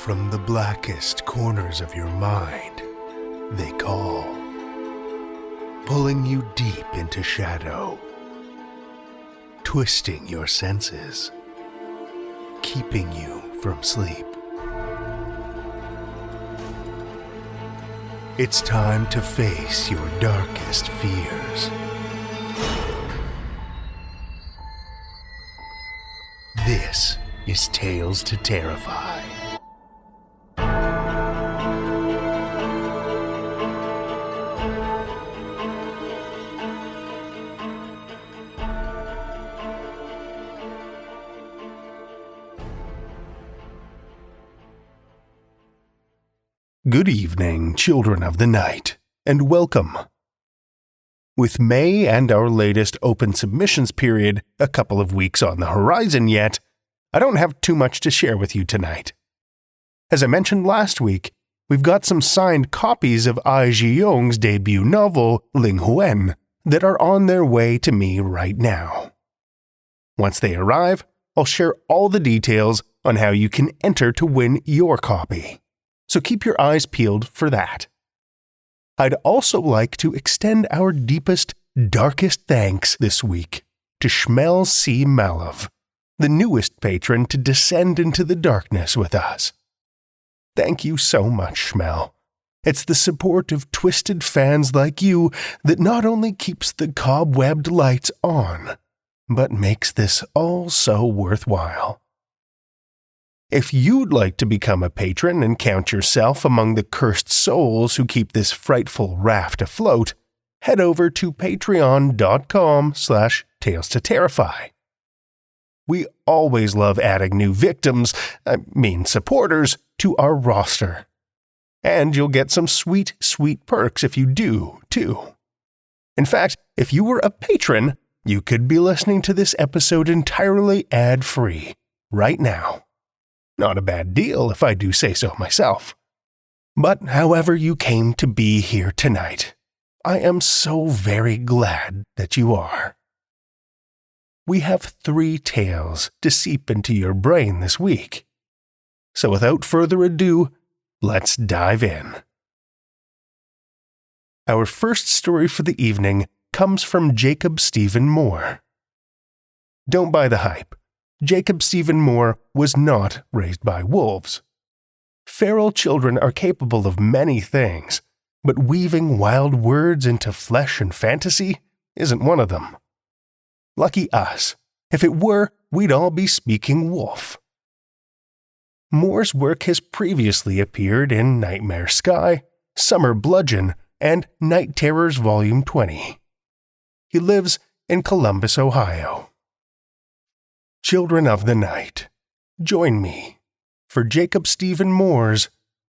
From the blackest corners of your mind, they call, pulling you deep into shadow, twisting your senses, keeping you from sleep. It's time to face your darkest fears. This is Tales to Terrify. Good evening, children of the night, and welcome. With May and our latest open submissions period a couple of weeks on the horizon yet, I don't have too much to share with you tonight. As I mentioned last week, we've got some signed copies of Ai Zhiyong's debut novel, Ling Huan, that are on their way to me right now. Once they arrive, I'll share all the details on how you can enter to win your copy. So keep your eyes peeled for that. I'd also like to extend our deepest, darkest thanks this week to Shmel C. Malov, the newest patron to descend into the darkness with us. Thank you so much, Shmel. It's the support of twisted fans like you that not only keeps the cobwebbed lights on, but makes this all so worthwhile. If you'd like to become a patron and count yourself among the cursed souls who keep this frightful raft afloat, head over to patreon.com/Tales to Terrify. We always love adding new supporters, to our roster. And you'll get some sweet, sweet perks if you do, too. In fact, if you were a patron, you could be listening to this episode entirely ad-free right now. Not a bad deal, if I do say so myself. But however you came to be here tonight, I am so very glad that you are. We have 3 tales to seep into your brain this week. So without further ado, let's dive in. Our first story for the evening comes from Jacob Stephen Mohr. Don't buy the hype. Jacob Stephen Mohr was not raised by wolves. Feral children are capable of many things, but weaving wild words into flesh and fantasy isn't one of them. Lucky us. If it were, we'd all be speaking wolf. Mohr's work has previously appeared in Nightmare Sky, Summer Bludgeon, and Night Terrors Volume 20. He lives in Columbus, Ohio. Children of the night, join me for Jacob Stephen Mohr's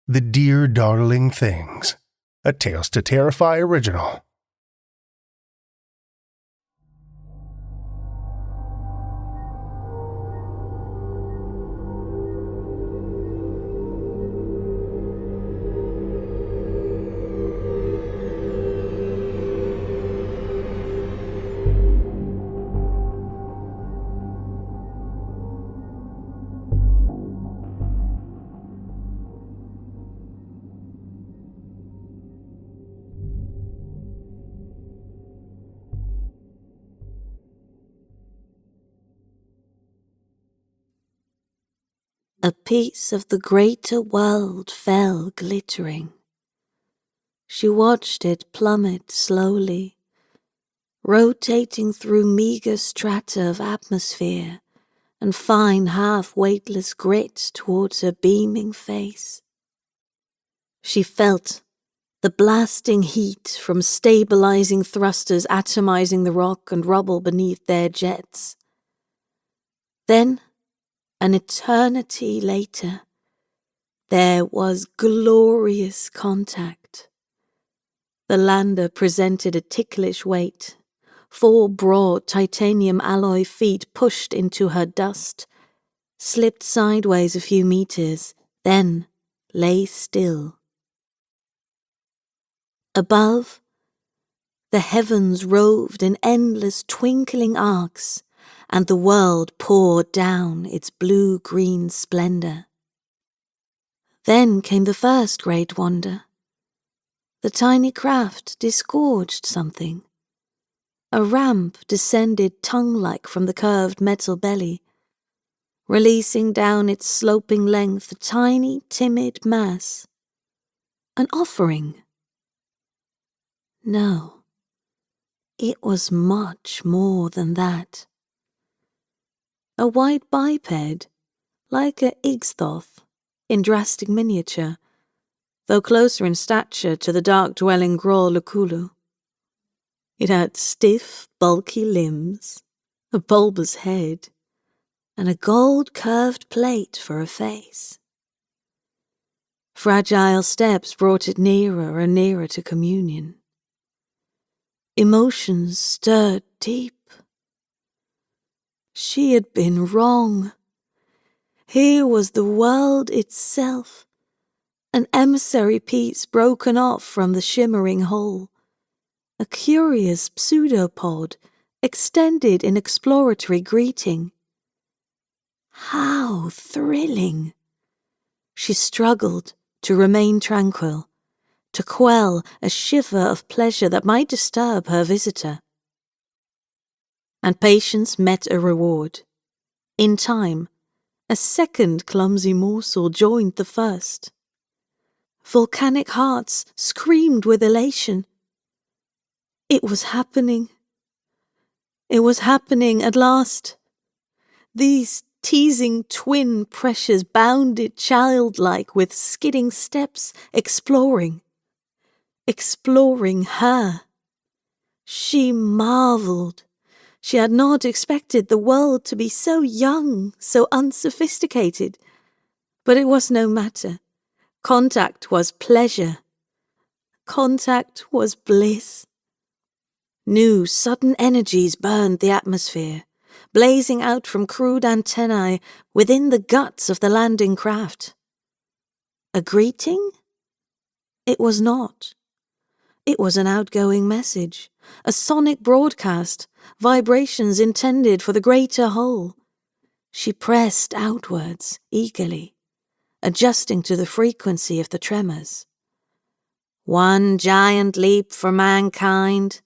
The Dear Darling Things, a Tales to Terrify original. A piece of the greater world fell glittering. She watched it plummet slowly, rotating through meager strata of atmosphere and fine half-weightless grit towards her beaming face. She felt the blasting heat from stabilizing thrusters atomizing the rock and rubble beneath their jets. Then, an eternity later, there was glorious contact. The lander presented a ticklish weight. 4 broad titanium alloy feet pushed into her dust, slipped sideways a few meters, then lay still. Above, the heavens roved in endless twinkling arcs, and the world poured down its blue-green splendor. Then came the first great wonder. The tiny craft disgorged something. A ramp descended tongue-like from the curved metal belly, releasing down its sloping length a tiny, timid mass. An offering. No, it was much more than that. A white biped, like a Igsthoth, in drastic miniature, though closer in stature to the dark-dwelling Groll Lukulu. It had stiff, bulky limbs, a bulbous head, and a gold-curved plate for a face. Fragile steps brought it nearer and nearer to communion. Emotions stirred deep. She had been wrong. Here was the world itself, an emissary piece broken off from the shimmering whole, a curious pseudopod extended in exploratory greeting. How thrilling! She struggled to remain tranquil, to quell a shiver of pleasure that might disturb her visitor. And patience met a reward. In time, a second clumsy morsel joined the first. Volcanic hearts screamed with elation. It was happening. It was happening at last. These teasing twin pressures bounded childlike with skidding steps, exploring her. She marvelled. She had not expected the world to be so young, so unsophisticated. But it was no matter. Contact was pleasure. Contact was bliss. New, sudden energies burned the atmosphere, blazing out from crude antennae within the guts of the landing craft. A greeting? It was not. It was an outgoing message, a sonic broadcast, vibrations intended for the greater whole. She pressed outwards, eagerly, adjusting to the frequency of the tremors. One giant leap for mankind.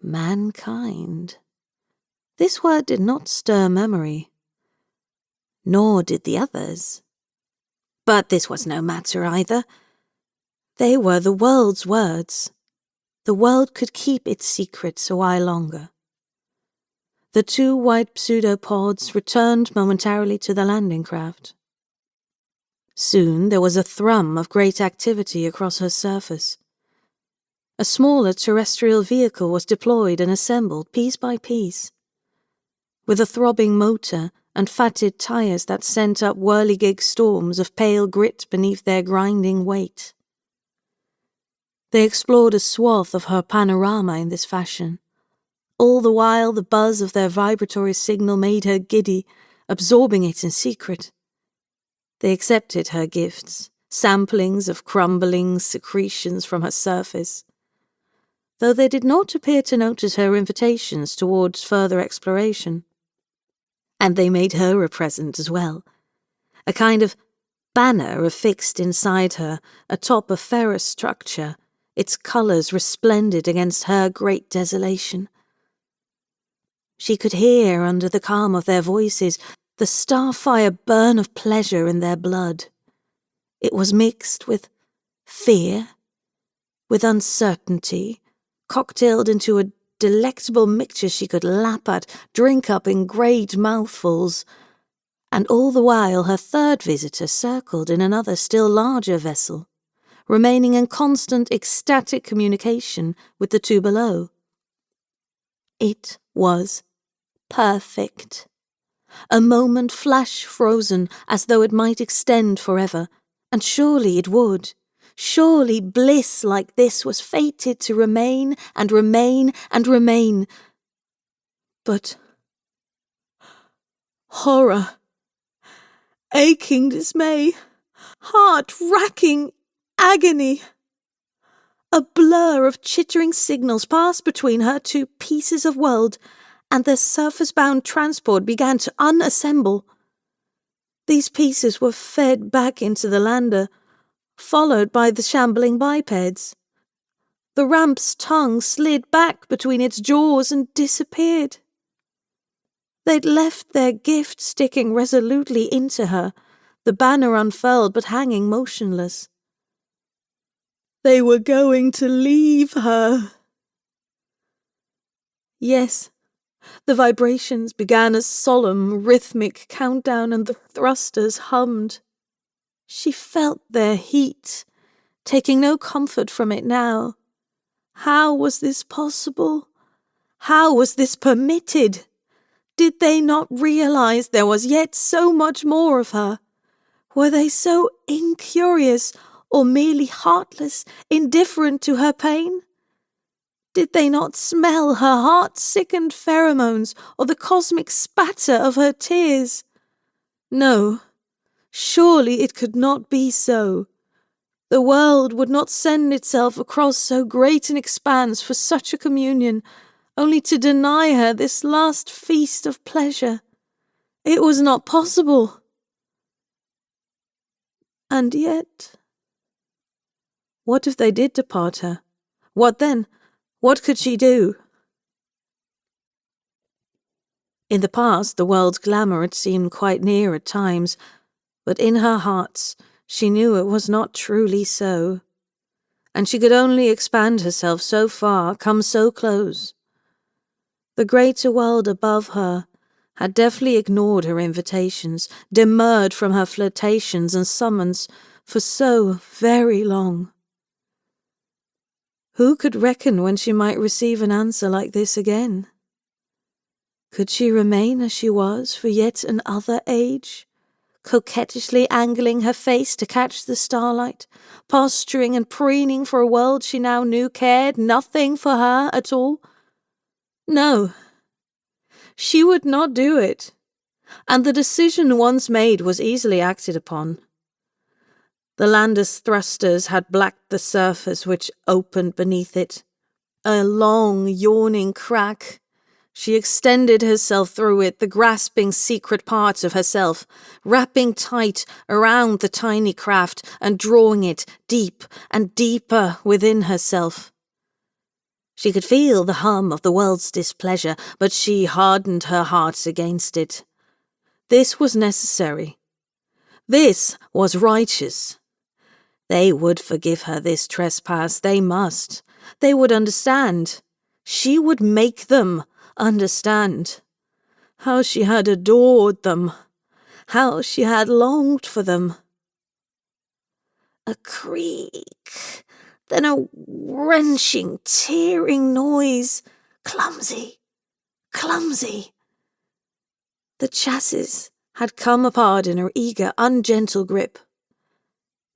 Mankind. This word did not stir memory. Nor did the others. But this was no matter either. They were the world's words. The world could keep its secrets a while longer. The two white pseudopods returned momentarily to the landing craft. Soon there was a thrum of great activity across her surface. A smaller terrestrial vehicle was deployed and assembled piece by piece. With a throbbing motor and fatted tires that sent up whirligig storms of pale grit beneath their grinding weight. They explored a swath of her panorama in this fashion. All the while the buzz of their vibratory signal made her giddy, absorbing it in secret. They accepted her gifts, samplings of crumbling secretions from her surface, though they did not appear to notice her invitations towards further exploration. And they made her a present as well, a kind of banner affixed inside her atop a ferrous structure, its colours resplendent against her great desolation. She could hear, under the calm of their voices, the starfire burn of pleasure in their blood. It was mixed with fear, with uncertainty, cocktailed into a delectable mixture she could lap at, drink up in great mouthfuls. And all the while her third visitor circled in another still larger vessel, remaining in constant ecstatic communication with the two below. It was perfect. A moment flash-frozen as though it might extend forever, and surely it would. Surely bliss like this was fated to remain and remain and remain. But horror, aching dismay, heart-racking agony. A blur of chittering signals passed between her two pieces of world, and their surface-bound transport began to unassemble. These pieces were fed back into the lander, followed by the shambling bipeds. The ramp's tongue slid back between its jaws and disappeared. They'd left their gift sticking resolutely into her, the banner unfurled but hanging motionless. They were going to leave her. Yes, the vibrations began a solemn, rhythmic countdown, and the thrusters hummed. She felt their heat, taking no comfort from it now. How was this possible? How was this permitted? Did they not realize there was yet so much more of her? Were they so incurious, or merely heartless, indifferent to her pain? Did they not smell her heart-sickened pheromones, or the cosmic spatter of her tears? No, surely it could not be so. The world would not send itself across so great an expanse for such a communion, only to deny her this last feast of pleasure. It was not possible. And yet, what if they did depart her? What then? What could she do? In the past, the world's glamour had seemed quite near at times, but in her heart, she knew it was not truly so, and she could only expand herself so far, come so close. The greater world above her had deftly ignored her invitations, demurred from her flirtations and summons for so very long. Who could reckon when she might receive an answer like this again? Could she remain as she was for yet another age, coquettishly angling her face to catch the starlight, posturing and preening for a world she now knew cared nothing for her at all? No, she would not do it, and the decision once made was easily acted upon. The lander's thrusters had blacked the surface which opened beneath it. A long, yawning crack. She extended herself through it, the grasping secret parts of herself, wrapping tight around the tiny craft and drawing it deep and deeper within herself. She could feel the hum of the world's displeasure, but she hardened her heart against it. This was necessary. This was righteous. They would forgive her this trespass, they must. They would understand. She would make them understand. How she had adored them. How she had longed for them. A creak, then a wrenching, tearing noise. Clumsy, clumsy. The chassis had come apart in her eager, ungentle grip.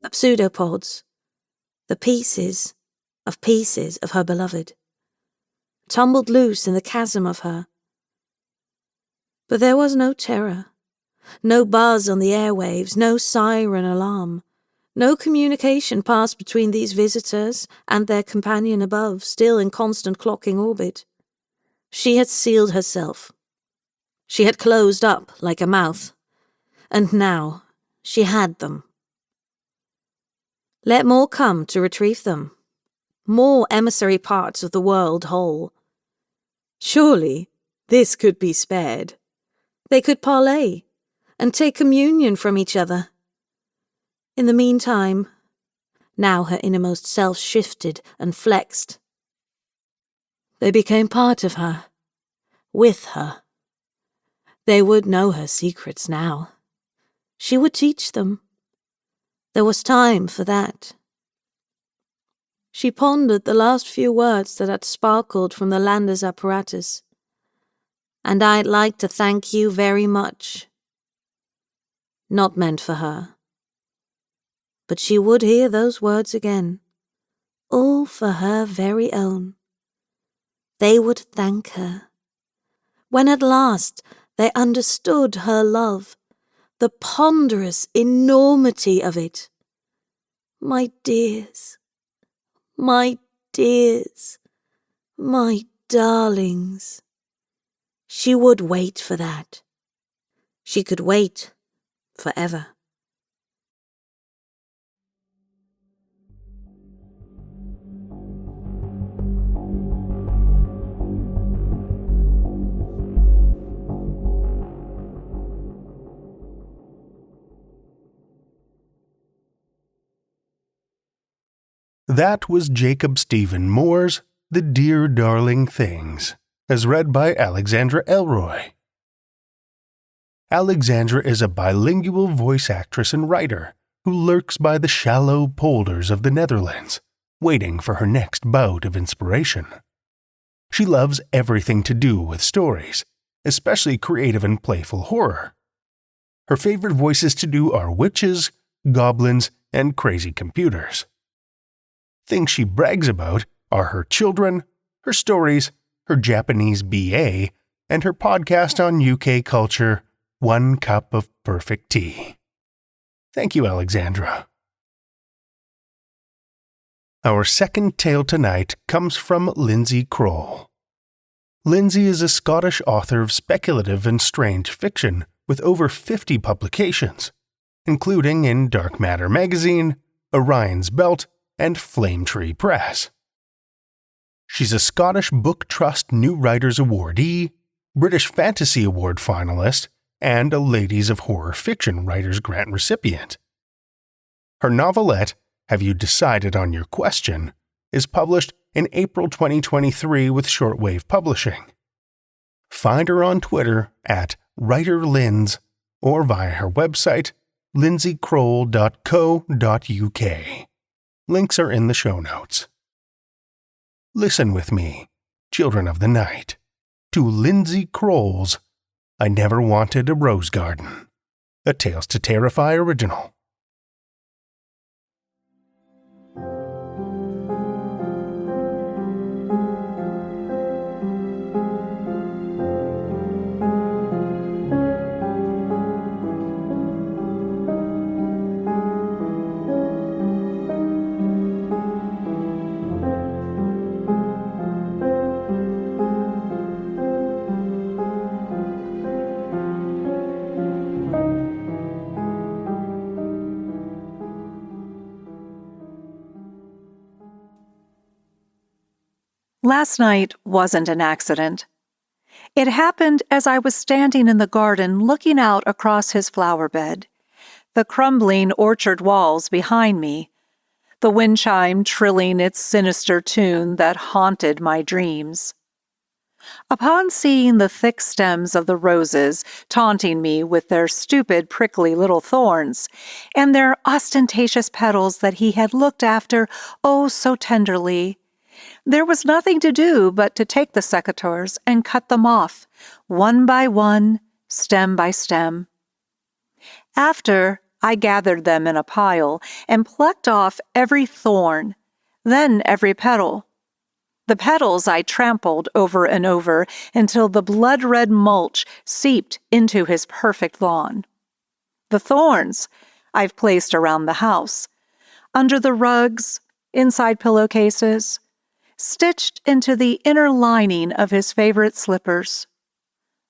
The pseudopods, the pieces of her beloved, tumbled loose in the chasm of her. But there was no terror, no buzz on the airwaves, no siren alarm. No communication passed between these visitors and their companion above, still in constant clocking orbit. She had sealed herself. She had closed up like a mouth, and now she had them. Let more come to retrieve them. More emissary parts of the world whole. Surely this could be spared. They could parley and take communion from each other. In the meantime, now her innermost self shifted and flexed. They became part of her, with her. They would know her secrets now. She would teach them. There was time for that. She pondered the last few words that had sparkled from the lander's apparatus. And I'd like to thank you very much. Not meant for her. But she would hear those words again, all for her very own. They would thank her. When at last they understood her love, the ponderous enormity of it. My dears, my dears, my darlings. She would wait for that. She could wait forever. That was Jacob Stephen Mohr's The Dear Darling Things, as read by Alexandra Elroy. Alexandra is a bilingual voice actress and writer who lurks by the shallow polders of the Netherlands, waiting for her next bout of inspiration. She loves everything to do with stories, especially creative and playful horror. Her favorite voices to do are witches, goblins, and crazy computers. Things she brags about are her children, her stories, her Japanese BA, and her podcast on UK culture, One Cup of Perfect Tea. Thank you, Alexandra. Our second tale tonight comes from Lyndsey Croal. Lyndsey is a Scottish author of speculative and strange fiction with over 50 publications, including in Dark Matter magazine, Orion's Belt, and Flame Tree Press. She's a Scottish Book Trust New Writers Awardee, British Fantasy Award finalist, and a Ladies of Horror Fiction Writers Grant recipient. Her novelette, Have You Decided on Your Question?, is published in April 2023 with Shortwave Publishing. Find her on Twitter at WriterLynds or via her website, lyndseycroal.co.uk. Links are in the show notes. Listen with me, children of the night, to Lyndsey Croal's I Never Wanted a Rose Garden, a Tales to Terrify original. Last night wasn't an accident. It happened as I was standing in the garden looking out across his flower bed, the crumbling orchard walls behind me, the wind chime trilling its sinister tune that haunted my dreams. Upon seeing the thick stems of the roses taunting me with their stupid prickly little thorns, and their ostentatious petals that he had looked after oh so tenderly, there was nothing to do but to take the secateurs and cut them off, one by one, stem by stem. After, I gathered them in a pile and plucked off every thorn, then every petal. The petals I trampled over and over until the blood-red mulch seeped into his perfect lawn. The thorns I've placed around the house, under the rugs, inside pillowcases, stitched into the inner lining of his favorite slippers.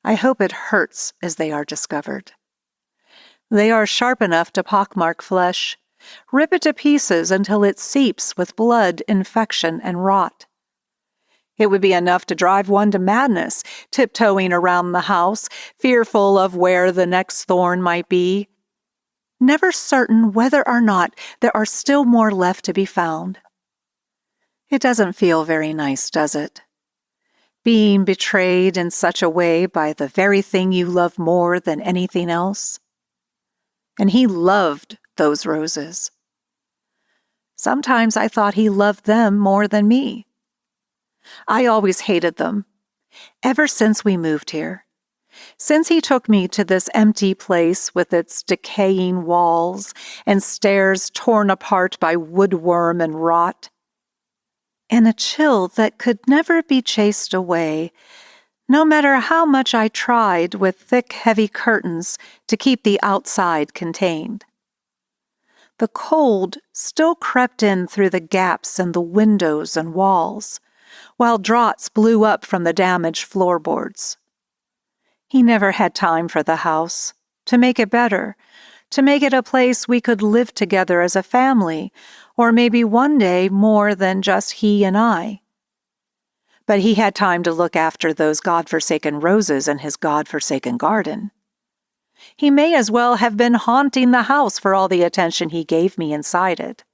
I hope it hurts as they are discovered. They are sharp enough to pockmark flesh, rip it to pieces until it seeps with blood, infection, and rot. It would be enough to drive one to madness, tiptoeing around the house, fearful of where the next thorn might be, never certain whether or not there are still more left to be found. It doesn't feel very nice, does it? Being betrayed in such a way by the very thing you love more than anything else. And he loved those roses. Sometimes I thought he loved them more than me. I always hated them, ever since we moved here. Since he took me to this empty place with its decaying walls and stairs torn apart by woodworm and rot, and a chill that could never be chased away, no matter how much I tried with thick, heavy curtains to keep the outside contained. The cold still crept in through the gaps in the windows and walls, while draughts blew up from the damaged floorboards. He never had time for the house, to make it better, to make it a place we could live together as a family, or maybe one day more than just he and I. But he had time to look after those God-forsaken roses in his God-forsaken garden. He may as well have been haunting the house for all the attention he gave me inside it.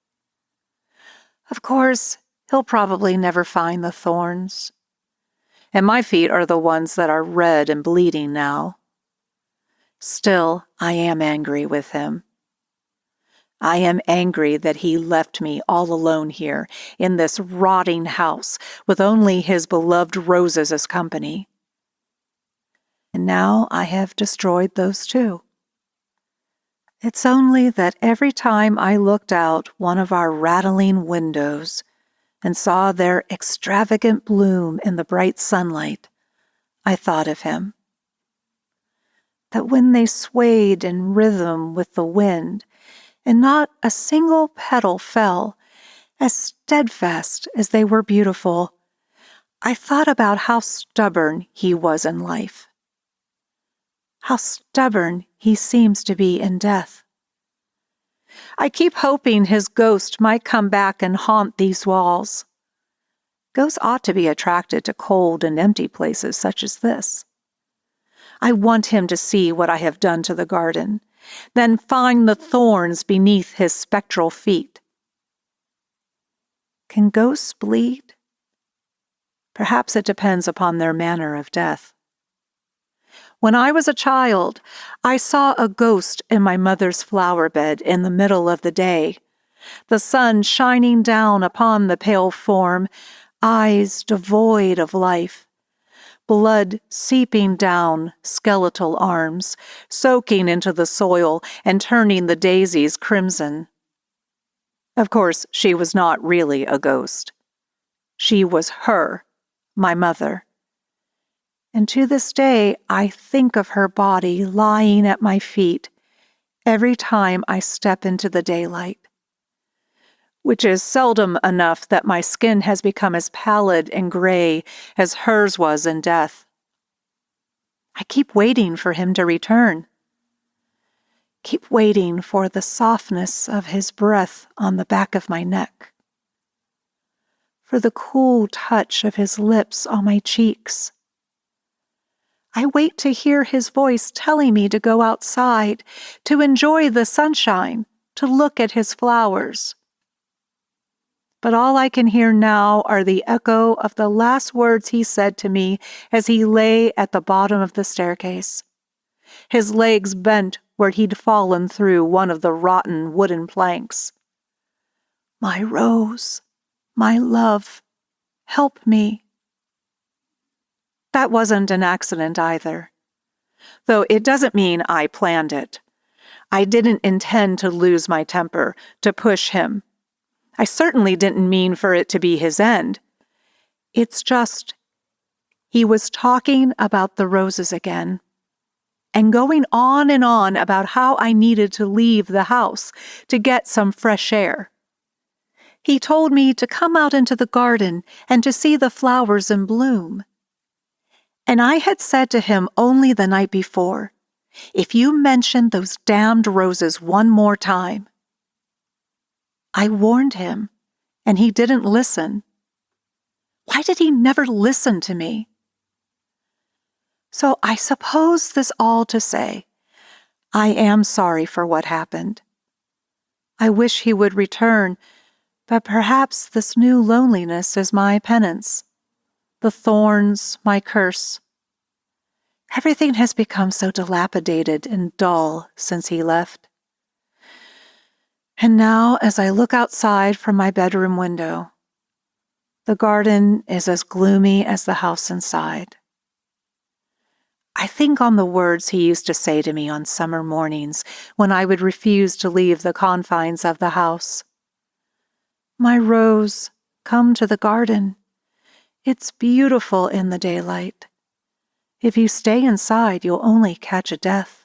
Of course, he'll probably never find the thorns. And my feet are the ones that are red and bleeding now. Still, I am angry with him. I am angry that he left me all alone here in this rotting house with only his beloved roses as company. And now I have destroyed those too. It's only that every time I looked out one of our rattling windows and saw their extravagant bloom in the bright sunlight, I thought of him. That when they swayed in rhythm with the wind, and not a single petal fell, as steadfast as they were beautiful, I thought about how stubborn he was in life. How stubborn he seems to be in death. I keep hoping his ghost might come back and haunt these walls. Ghosts ought to be attracted to cold and empty places such as this. I want him to see what I have done to the garden, then find the thorns beneath his spectral feet. Can ghosts bleed? Perhaps it depends upon their manner of death. When I was a child, I saw a ghost in my mother's flower bed in the middle of the day, the sun shining down upon the pale form, eyes devoid of life, blood seeping down skeletal arms, soaking into the soil and turning the daisies crimson. Of course, she was not really a ghost. She was her, my mother. And to this day, I think of her body lying at my feet every time I step into the daylight, which is seldom enough that my skin has become as pallid and gray as hers was in death. I keep waiting for him to return. Keep waiting for the softness of his breath on the back of my neck, for the cool touch of his lips on my cheeks. I wait to hear his voice telling me to go outside, to enjoy the sunshine, to look at his flowers. But all I can hear now are the echo of the last words he said to me as he lay at the bottom of the staircase, his legs bent where he'd fallen through one of the rotten wooden planks. "My Rose, my love, help me." That wasn't an accident either, though it doesn't mean I planned it. I didn't intend to lose my temper, to push him. I certainly didn't mean for it to be his end. It's just, he was talking about the roses again, and going on and on about how I needed to leave the house to get some fresh air. He told me to come out into the garden and to see the flowers in bloom. And I had said to him only the night before, "If you mention those damned roses one more time." I warned him, and he didn't listen. Why did he never listen to me? So I suppose this all to say, I am sorry for what happened. I wish he would return, but perhaps this new loneliness is my penance. The thorns, my curse. Everything has become so dilapidated and dull since he left. And now, as I look outside from my bedroom window, the garden is as gloomy as the house inside. I think on the words he used to say to me on summer mornings when I would refuse to leave the confines of the house. "My Rose, come to the garden. It's beautiful in the daylight. If you stay inside, you'll only catch a death."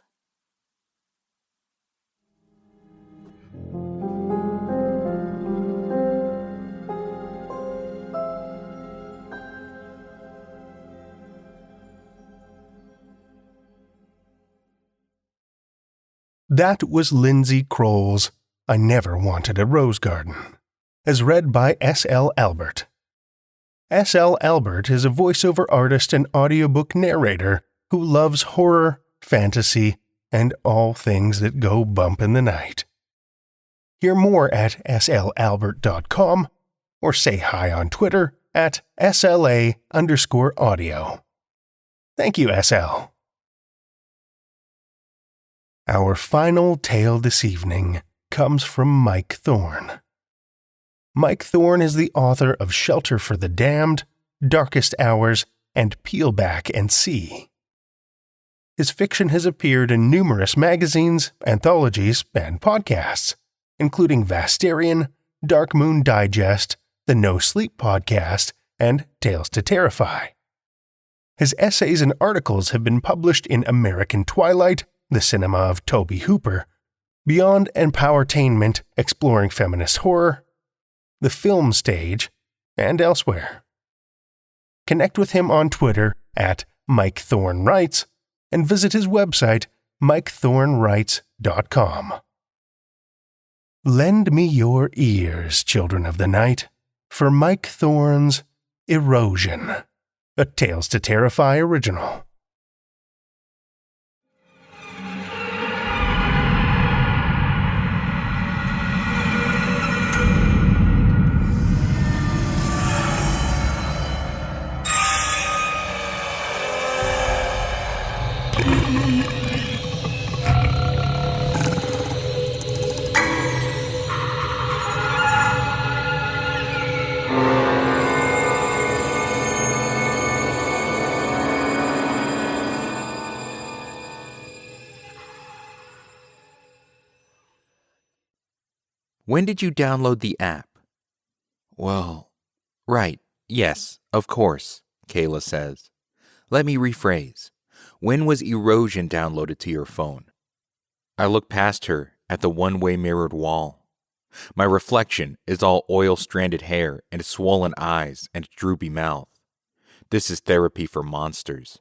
That was Lyndsey Croal's I Never Wanted a Rose Garden, as read by S.L. Albert. S.L. Albert is a voiceover artist and audiobook narrator who loves horror, fantasy, and all things that go bump in the night. Hear more at slalbert.com or say hi on Twitter at SLA_audio. Thank you, SL. Our final tale this evening comes from Mike Thorn. Mike Thorn is the author of Shelter for the Damned, Darkest Hours, and Peel Back and See. His fiction has appeared in numerous magazines, anthologies, and podcasts, including Vasterian, Dark Moon Digest, the No Sleep Podcast, and Tales to Terrify. His essays and articles have been published in American Twilight, The Cinema of Toby Hooper, Beyond and Powertainment Exploring Feminist Horror, The Film Stage, and elsewhere. Connect with him on Twitter at Mike Thorn Writes and visit his website mikethornwrites.com. Lend me your ears, children of the night, for Mike Thorn's Erosion, a Tales to Terrify original. When did you download the app? Well, right, yes, of course, Kayla says. Let me rephrase. When was Erosion downloaded to your phone? I look past her at the one-way mirrored wall. My reflection is all oil-stranded hair and swollen eyes and droopy mouth. This is therapy for monsters.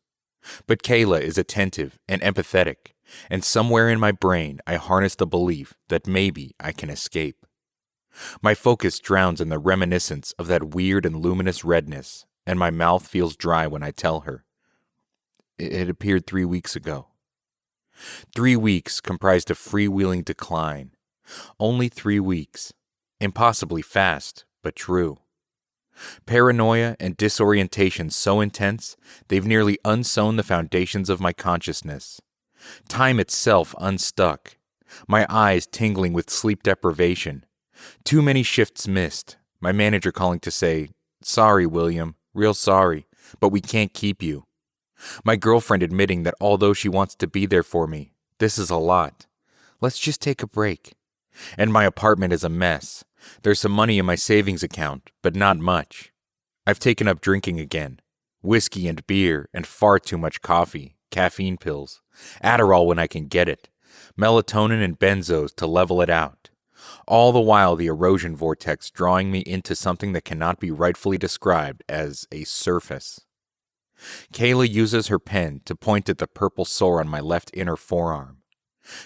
But Kayla is attentive and empathetic, and somewhere in my brain I harness the belief that maybe I can escape. My focus drowns in the reminiscence of that weird and luminous redness, and my mouth feels dry when I tell her. It appeared 3 weeks ago. 3 weeks comprised of freewheeling decline. Only 3 weeks. Impossibly fast, but true. Paranoia and disorientation so intense, they've nearly unsewn the foundations of my consciousness. Time itself unstuck. My eyes tingling with sleep deprivation. Too many shifts missed. My manager calling to say, "Sorry, William, real sorry, but we can't keep you." My girlfriend admitting that although she wants to be there for me, this is a lot. Let's just take a break. And my apartment is a mess. There's some money in my savings account, but not much. I've taken up drinking again. Whiskey and beer and far too much coffee, caffeine pills, Adderall when I can get it, melatonin and benzos to level it out. All the while the erosion vortex drawing me into something that cannot be rightfully described as a surface. Kayla uses her pen to point at the purple sore on my left inner forearm.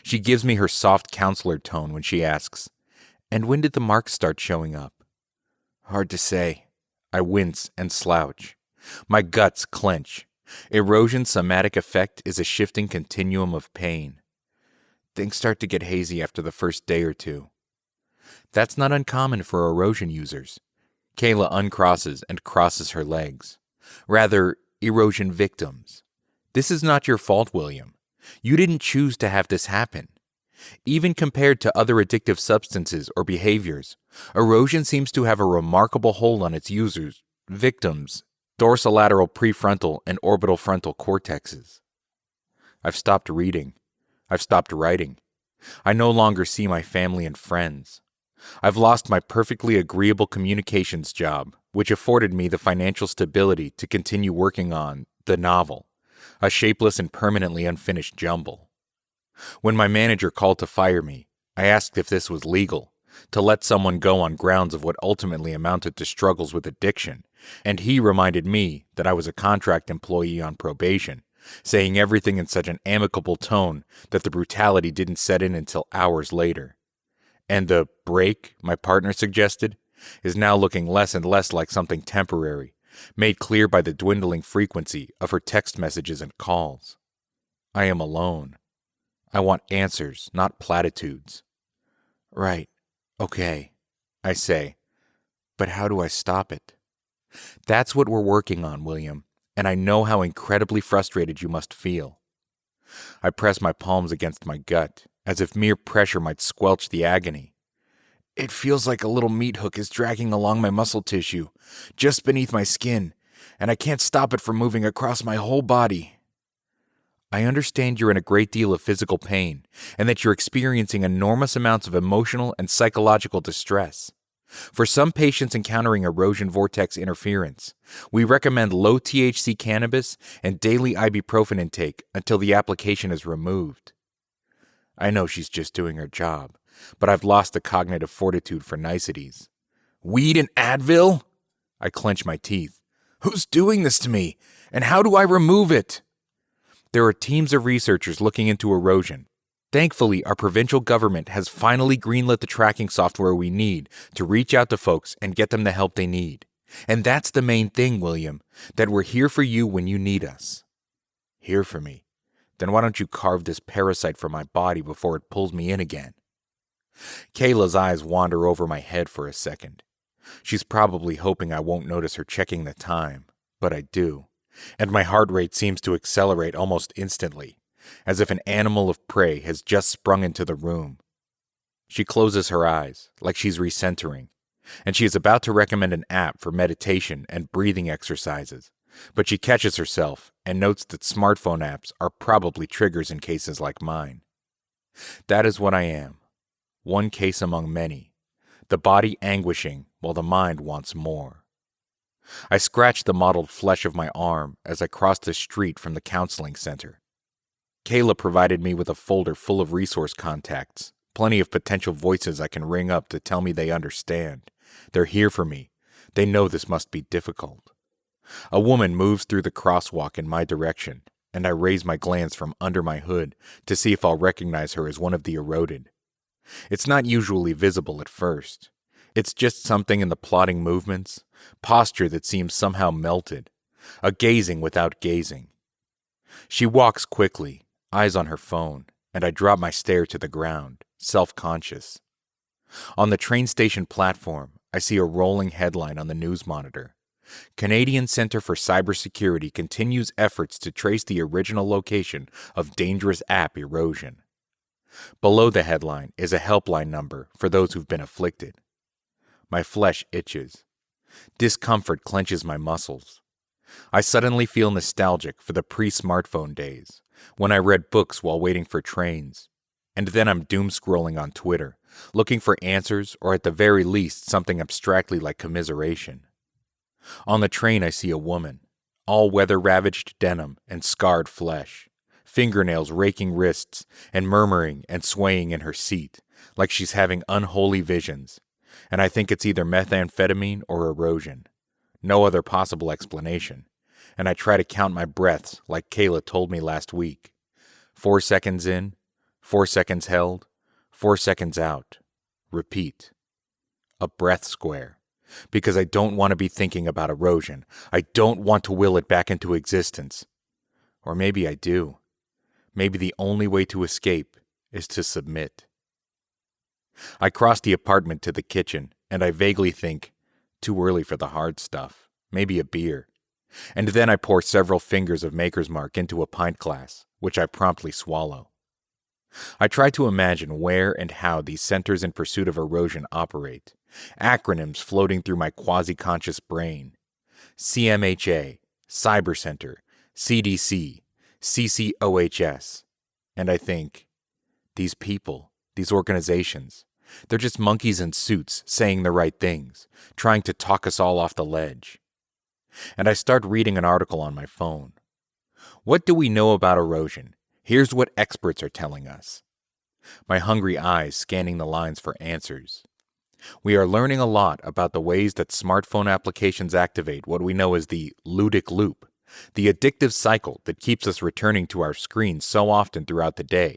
She gives me her soft counselor tone when she asks, "And when did the marks start showing up?" Hard to say. I wince and slouch. My guts clench. Erosion's somatic effect is a shifting continuum of pain. Things start to get hazy after the first day or two. That's not uncommon for erosion users. Kayla uncrosses and crosses her legs. Rather, erosion victims. This is not your fault, William. You didn't choose to have this happen. Even compared to other addictive substances or behaviors, erosion seems to have a remarkable hold on its users, victims, dorsolateral prefrontal and orbital frontal cortexes. I've stopped reading. I've stopped writing. I no longer see my family and friends. I've lost my perfectly agreeable communications job, which afforded me the financial stability to continue working on the novel, a shapeless and permanently unfinished jumble. When my manager called to fire me, I asked if this was legal, to let someone go on grounds of what ultimately amounted to struggles with addiction, and he reminded me that I was a contract employee on probation, saying everything in such an amicable tone that the brutality didn't set in until hours later. And the break my partner suggested is now looking less and less like something temporary, made clear by the dwindling frequency of her text messages and calls. I am alone. I want answers, not platitudes. Right, okay, I say, but how do I stop it? That's what we're working on, William, and I know how incredibly frustrated you must feel. I press my palms against my gut, as if mere pressure might squelch the agony. It feels like a little meat hook is dragging along my muscle tissue, just beneath my skin, and I can't stop it from moving across my whole body. I understand you're in a great deal of physical pain, and that you're experiencing enormous amounts of emotional and psychological distress. For some patients encountering erosion vortex interference, we recommend low THC cannabis and daily ibuprofen intake until the application is removed. I know she's just doing her job, but I've lost the cognitive fortitude for niceties. Weed and Advil? I clench my teeth. Who's doing this to me? And how do I remove it? There are teams of researchers looking into erosion. Thankfully, our provincial government has finally greenlit the tracking software we need to reach out to folks and get them the help they need. And that's the main thing, William, that we're here for you when you need us. Here for me? Then why don't you carve this parasite from my body before it pulls me in again? Kayla's eyes wander over my head for a second. She's probably hoping I won't notice her checking the time, but I do. And my heart rate seems to accelerate almost instantly, as if an animal of prey has just sprung into the room. She closes her eyes, like she's recentering, and she is about to recommend an app for meditation and breathing exercises, but she catches herself and notes that smartphone apps are probably triggers in cases like mine. That is what I am, one case among many, the body anguishing while the mind wants more. I scratch the mottled flesh of my arm as I cross the street from the counseling center. Kayla provided me with a folder full of resource contacts, plenty of potential voices I can ring up to tell me they understand. They're here for me. They know this must be difficult. A woman moves through the crosswalk in my direction, and I raise my glance from under my hood to see if I'll recognize her as one of the eroded. It's not usually visible at first. It's just something in the plodding movements, posture that seems somehow melted, a gazing without gazing. She walks quickly, eyes on her phone, and I drop my stare to the ground, self-conscious. On the train station platform, I see a rolling headline on the news monitor. Canadian Centre for Cybersecurity continues efforts to trace the original location of dangerous app Erosion. Below the headline is a helpline number for those who've been afflicted. My flesh itches. Discomfort clenches my muscles. I suddenly feel nostalgic for the pre-smartphone days, when I read books while waiting for trains, and then I'm doom-scrolling on Twitter, looking for answers or at the very least something abstractly like commiseration. On the train I see a woman, all weather-ravaged denim and scarred flesh, fingernails raking wrists and murmuring and swaying in her seat, like she's having unholy visions, and I think it's either methamphetamine or erosion. No other possible explanation, and I try to count my breaths like Kayla told me last week. 4 seconds in, 4 seconds held, 4 seconds out. Repeat. A breath square. Because I don't want to be thinking about erosion. I don't want to will it back into existence. Or maybe I do. Maybe the only way to escape is to submit. I cross the apartment to the kitchen, and I vaguely think, too early for the hard stuff, maybe a beer. And then I pour several fingers of Maker's Mark into a pint glass, which I promptly swallow. I try to imagine where and how these centers in pursuit of erosion operate, acronyms floating through my quasi-conscious brain. CMHA, Cyber Center, CDC, CCOHS. And I think, these people, these organizations, they're just monkeys in suits saying the right things, trying to talk us all off the ledge. And I start reading an article on my phone. What do we know about erosion? Here's what experts are telling us. My hungry eyes scanning the lines for answers. We are learning a lot about the ways that smartphone applications activate what we know as the ludic loop, The addictive cycle that keeps us returning to our screens so often throughout the day,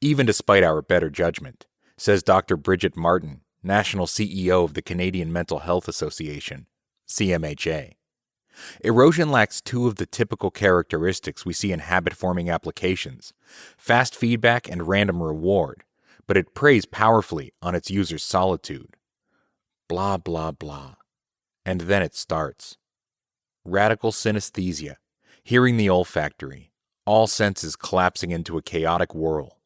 even despite our better judgment, says Dr. Bridget Martin, National CEO of the Canadian Mental Health Association, CMHA. Erosion lacks two of the typical characteristics we see in habit-forming applications, fast feedback and random reward, but it preys powerfully on its user's solitude. Blah, blah, blah. And then it starts. Radical synesthesia, hearing the olfactory, all senses collapsing into a chaotic whirl.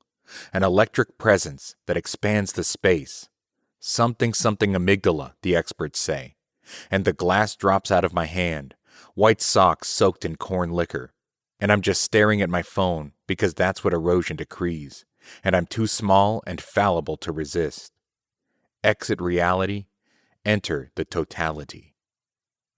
An electric presence that expands the space. Something amygdala, the experts say. And the glass drops out of my hand, white socks soaked in corn liquor. And I'm just staring at my phone because that's what erosion decrees, and I'm too small and fallible to resist. Exit reality, enter the totality.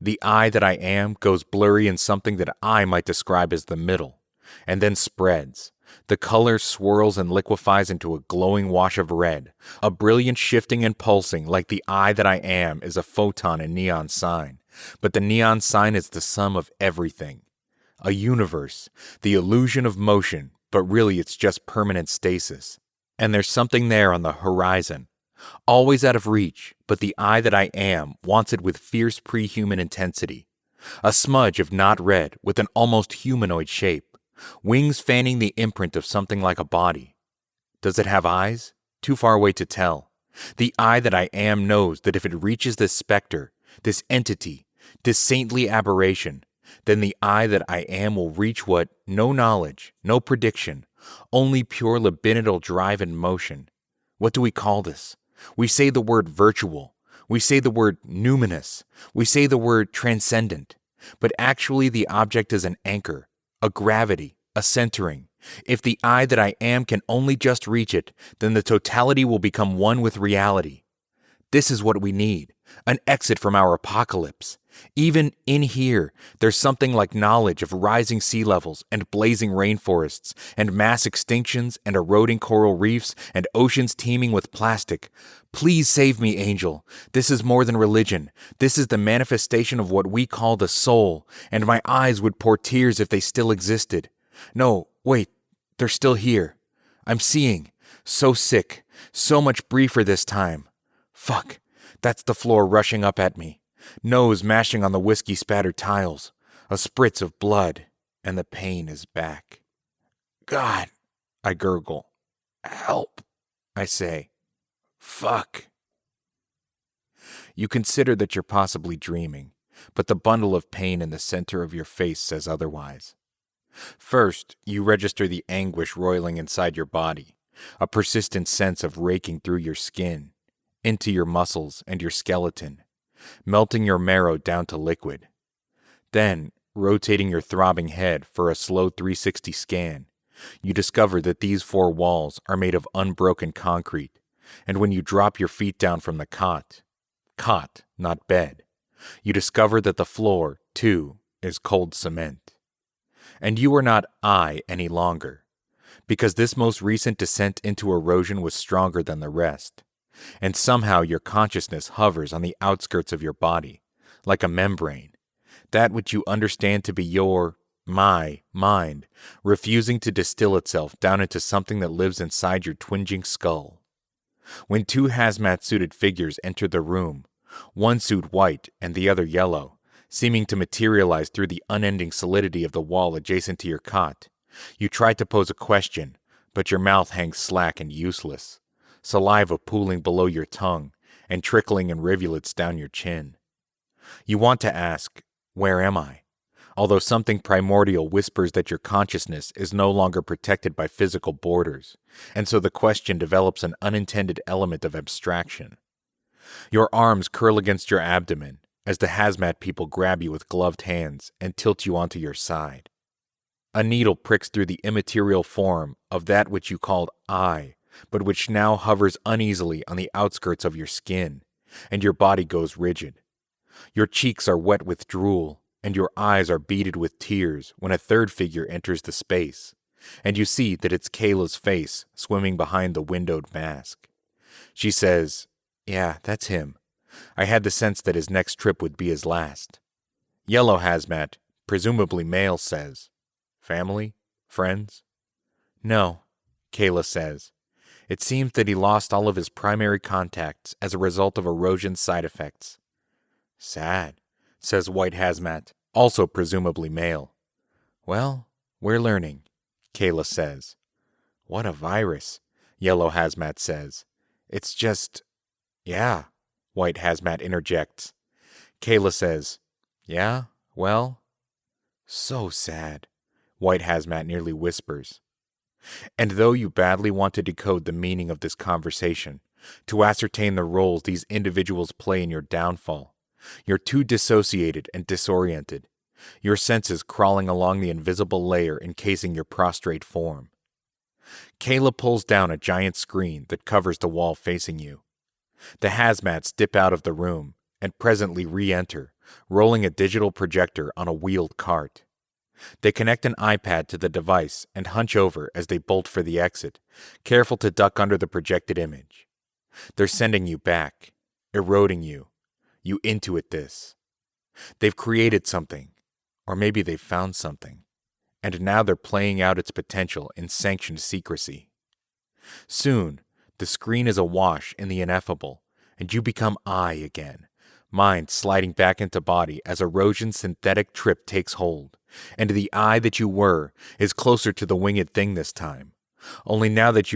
The I that I am goes blurry in something that I might describe as the middle, and then spreads. The color swirls and liquefies into a glowing wash of red, a brilliant shifting and pulsing like the I that I am is a photon in neon sign, but the neon sign is the sum of everything. A universe, the illusion of motion, but really it's just permanent stasis. And there's something there on the horizon, always out of reach, but the I that I am wants it with fierce pre-human intensity. A smudge of not red with an almost humanoid shape. Wings fanning the imprint of something like a body. Does it have eyes? Too far away to tell. The I that I am knows that if it reaches this specter, this entity, this saintly aberration, then the I that I am will reach what, no knowledge, no prediction, only pure libidinal drive and motion. What do we call this? We say the word virtual. We say the word numinous. We say the word transcendent. But actually the object is an anchor, a gravity, a centering. If the I that I am can only just reach it, then the totality will become one with reality. This is what we need, an exit from our apocalypse. Even in here, there's something like knowledge of rising sea levels and blazing rainforests and mass extinctions and eroding coral reefs and oceans teeming with plastic. Please save me, angel. This is more than religion. This is the manifestation of what we call the soul, and my eyes would pour tears if they still existed. No, wait, they're still here. I'm seeing. So sick. So much briefer this time. Fuck, that's the floor rushing up at me. Nose mashing on the whiskey-spattered tiles. A spritz of blood, and the pain is back. God, I gurgle. Help, I say. Fuck. You consider that you're possibly dreaming, but the bundle of pain in the center of your face says otherwise. First, you register the anguish roiling inside your body, a persistent sense of raking through your skin, into your muscles and your skeleton, melting your marrow down to liquid. Then, rotating your throbbing head for a slow 360 scan, you discover that these four walls are made of unbroken concrete, and when you drop your feet down from the cot, not bed, you discover that the floor, too, is cold cement. And you are not I any longer, because this most recent descent into erosion was stronger than the rest, and somehow your consciousness hovers on the outskirts of your body, like a membrane, that which you understand to be my mind, refusing to distill itself down into something that lives inside your twinging skull. When two hazmat-suited figures enter the room, one suit white and the other yellow, seeming to materialize through the unending solidity of the wall adjacent to your cot, you try to pose a question, but your mouth hangs slack and useless, saliva pooling below your tongue and trickling in rivulets down your chin. You want to ask, where am I? Although something primordial whispers that your consciousness is no longer protected by physical borders, and so the question develops an unintended element of abstraction. Your arms curl against your abdomen as the hazmat people grab you with gloved hands and tilt you onto your side. A needle pricks through the immaterial form of that which you called I, but which now hovers uneasily on the outskirts of your skin, and your body goes rigid. Your cheeks are wet with drool, and your eyes are beaded with tears when a third figure enters the space, and you see that it's Kayla's face swimming behind the windowed mask. She says, "Yeah, that's him. I had the sense that his next trip would be his last." Yellow hazmat, presumably male, says, "Family? Friends?" "No," Kayla says. "It seems that he lost all of his primary contacts as a result of erosion's side effects." "Sad," says White Hazmat, also presumably male. "Well, we're learning," Kayla says. "What a virus," Yellow Hazmat says. "It's just..." "Yeah," White Hazmat interjects. Kayla says, "Yeah, well..." "So sad," White Hazmat nearly whispers. And though you badly want to decode the meaning of this conversation, to ascertain the roles these individuals play in your downfall, you're too dissociated and disoriented, your senses crawling along the invisible layer encasing your prostrate form. Kayla pulls down a giant screen that covers the wall facing you. The hazmats dip out of the room and presently re-enter, rolling a digital projector on a wheeled cart. They connect an iPad to the device and hunch over as they bolt for the exit, careful to duck under the projected image. They're sending you back, eroding you. You intuit this. They've created something, or maybe they've found something, and now they're playing out its potential in sanctioned secrecy. Soon, the screen is awash in the ineffable, and you become I again, mind sliding back into body as Erosion's synthetic trip takes hold, and the I that you were is closer to the winged thing this time. Only now that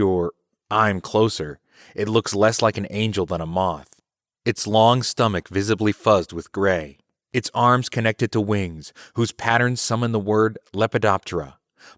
I'm closer, it looks less like an angel than a moth. Its long stomach visibly fuzzed with gray, its arms connected to wings, whose patterns summon the word Lepidoptera,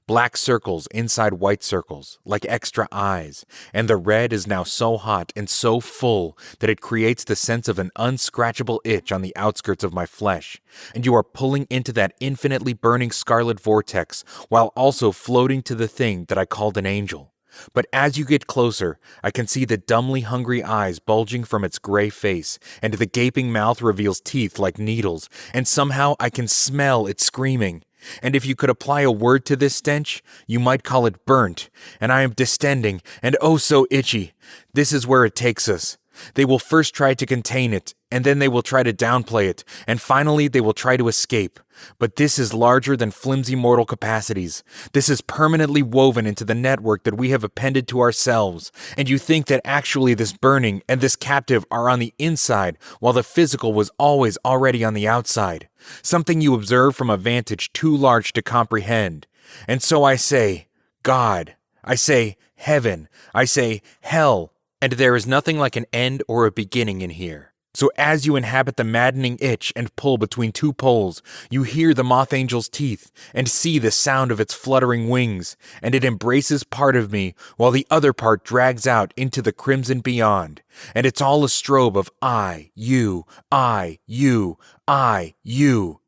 black circles inside white circles, like extra eyes, and the red is now so hot and so full that it creates the sense of an unscratchable itch on the outskirts of my flesh, and you are pulling into that infinitely burning scarlet vortex while also floating to the thing that I called an angel. But as you get closer, I can see the dumbly hungry eyes bulging from its gray face, and the gaping mouth reveals teeth like needles, and somehow I can smell it screaming. And if you could apply a word to this stench, you might call it burnt, and I am distending, and oh so itchy. This is where it takes us. They will first try to contain it, and then they will try to downplay it, and finally they will try to escape. But this is larger than flimsy mortal capacities. This is permanently woven into the network that we have appended to ourselves, and you think that actually this burning and this captive are on the inside, while the physical was always already on the outside. Something you observe from a vantage too large to comprehend. And so I say, God. I say, heaven. I say, hell. And there is nothing like an end or a beginning in here. So as you inhabit the maddening itch and pull between two poles, you hear the moth angel's teeth and see the sound of its fluttering wings, and it embraces part of me while the other part drags out into the crimson beyond. And it's all a strobe of I, you, I, you, I, you.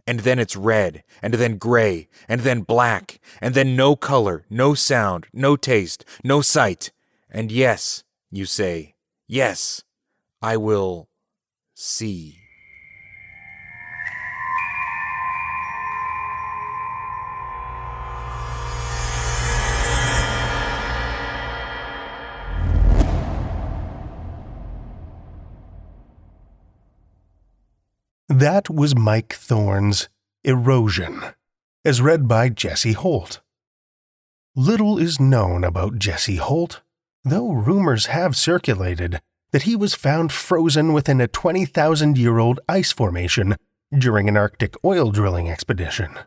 And then it's red, and then gray, and then black, and then no color, no sound, no taste, no sight. And yes, you say, yes, I will see. That was Mike Thorn's Erosion, as read by Jesse Holt. Little is known about Jesse Holt, though rumors have circulated that he was found frozen within a 20,000-year-old ice formation during an Arctic oil drilling expedition.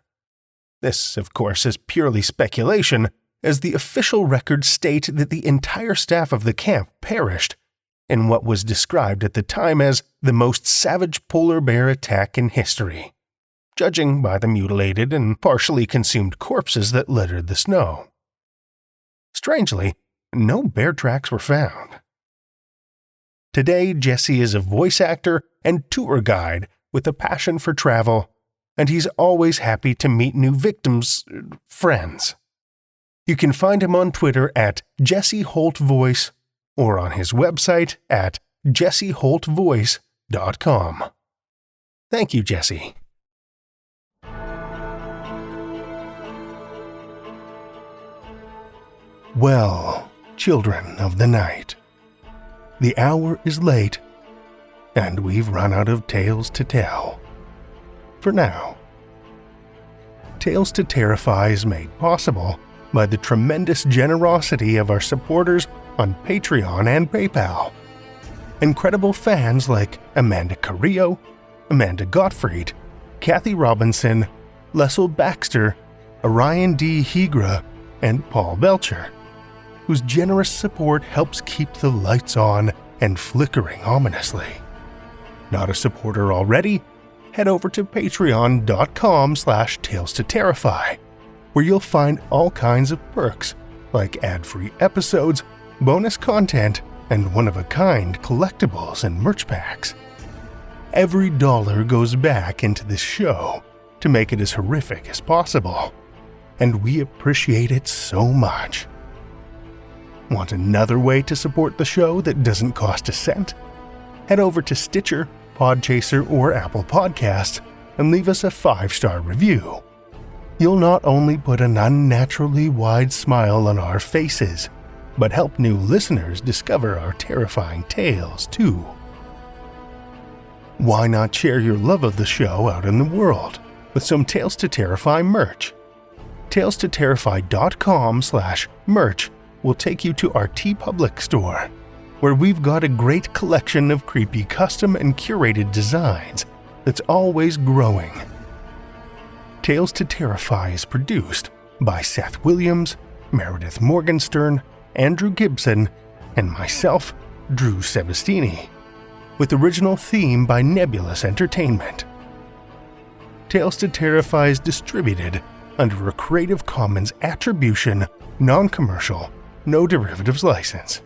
This, of course, is purely speculation, as the official records state that the entire staff of the camp perished in what was described at the time as the most savage polar bear attack in history, judging by the mutilated and partially consumed corpses that littered the snow. Strangely, no bear tracks were found. Today, Jesse is a voice actor and tour guide with a passion for travel, and he's always happy to meet new victims' friends. You can find him on Twitter at Jesse Holt Voice or on his website at jesseholtvoice.com. Thank you, Jesse. Well, children of the night, the hour is late, and we've run out of tales to tell. For now. Tales to Terrify is made possible by the tremendous generosity of our supporters on Patreon and PayPal. Incredible fans like Amanda Carrillo, Amanda Gottfried, Kathy Robinson, Lestle Baxter, Orion D, Hegre, and Paul Belcher, whose generous support helps keep the lights on and flickering ominously. Not a supporter already? Head over to patreon.com/Tales to Terrify, where you'll find all kinds of perks like ad-free episodes, bonus content, and one-of-a-kind collectibles and merch packs. Every dollar goes back into this show to make it as horrific as possible, and we appreciate it so much. Want another way to support the show that doesn't cost a cent? Head over to Stitcher, Podchaser, or Apple Podcasts and leave us a 5-star review. You'll not only put an unnaturally wide smile on our faces, but help new listeners discover our terrifying tales too. Why not share your love of the show out in the world with some Tales to Terrify merch? TalesToTerrify.com/merch will take you to our TeePublic store, where we've got a great collection of creepy custom and curated designs that's always growing. Tales to Terrify is produced by Seth Williams, Meredith Morgenstern, Andrew Gibson, and myself, Drew Sebastini, with original theme by Nebulous Entertainment. Tales to Terrify is distributed under a Creative Commons Attribution, Non-Commercial, No Derivatives license.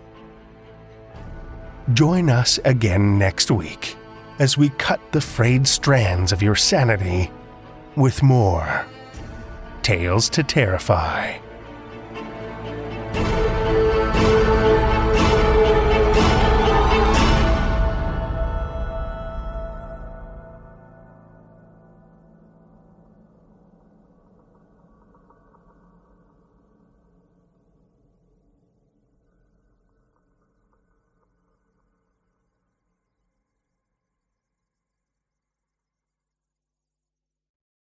Join us again next week as we cut the frayed strands of your sanity with more Tales to Terrify.